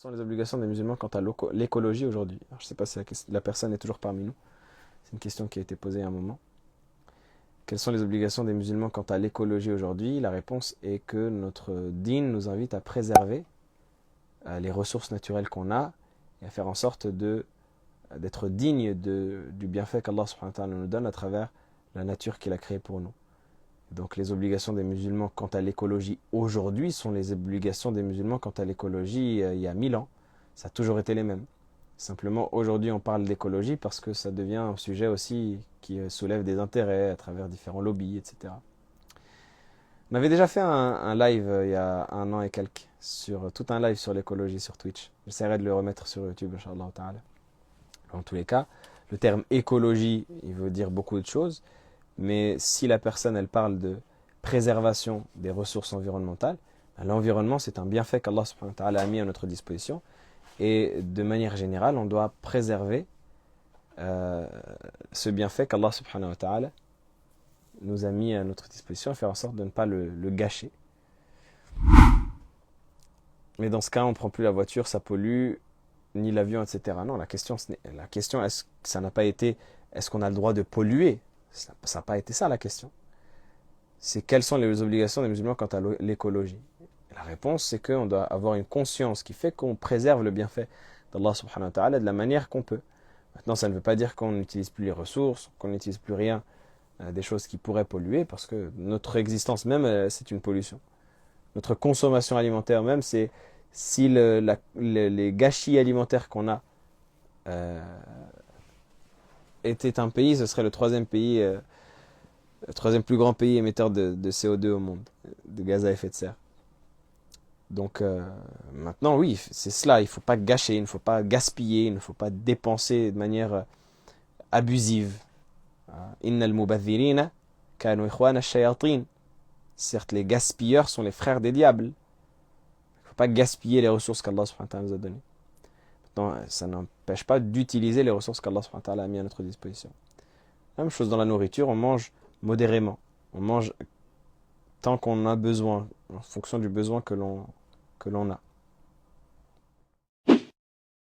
sont les obligations des musulmans quant à l'écologie aujourd'hui? Alors, je ne sais pas si la personne est toujours parmi nous. C'est une question qui a été posée à un moment. Quelles sont les obligations des musulmans quant à l'écologie aujourd'hui? La réponse est que notre dîn nous invite à préserver les ressources naturelles qu'on a et à faire en sorte d'être digne du bienfait qu'Allah subhanahu wa ta'ala nous donne à travers la nature qu'il a créée pour nous. Donc les obligations des musulmans quant à l'écologie aujourd'hui sont les obligations des musulmans quant à l'écologie il y a 1000 ans. Ça a toujours été les mêmes. Simplement aujourd'hui on parle d'écologie parce que ça devient un sujet aussi qui soulève des intérêts à travers différents lobbies, etc. On avait déjà fait un live il y a 1 an et quelques, tout un live sur l'écologie sur Twitch. J'essaierai de le remettre sur YouTube, Inch'Allah ta'ala. En tous les cas, le terme écologie, il veut dire beaucoup de choses, mais si la personne elle parle de préservation des ressources environnementales, l'environnement c'est un bienfait qu'Allah subhanahu wa ta'ala a mis à notre disposition, et de manière générale on doit préserver ce bienfait qu'Allah subhanahu wa ta'ala nous a mis à notre disposition et faire en sorte de ne pas le gâcher. Mais dans ce cas, on ne prend plus la voiture, ça pollue, ni l'avion, etc. Non, la question est-ce que ça n'a pas été, est-ce qu'on a le droit de polluer? Ça n'a pas été ça la question. C'est quelles sont les obligations des musulmans quant à l'écologie? La réponse, c'est qu'on doit avoir une conscience qui fait qu'on préserve le bienfait d'Allah subhanahu wa ta'ala de la manière qu'on peut. Maintenant, ça ne veut pas dire qu'on n'utilise plus les ressources, qu'on n'utilise plus rien, des choses qui pourraient polluer, parce que notre existence même, c'est une pollution. Notre consommation alimentaire même, c'est si les gâchis alimentaires qu'on a était un pays, ce serait le troisième plus grand pays émetteur de CO2 au monde, de gaz à effet de serre. Donc maintenant, oui, c'est cela, il ne faut pas gâcher, il ne faut pas gaspiller, il ne faut pas dépenser de manière abusive. Innal mubadhirina kanu ikhwana ash-shayatin. Certes, les gaspilleurs sont les frères des diables. Il ne faut pas gaspiller les ressources qu'Allah subhanahu wa ta'ala nous a données. Maintenant, ça n'empêche pas d'utiliser les ressources qu'Allah subhanahu wa ta'ala a mis à notre disposition. Même chose dans la nourriture, on mange modérément. On mange tant qu'on a besoin, en fonction du besoin que l'on a.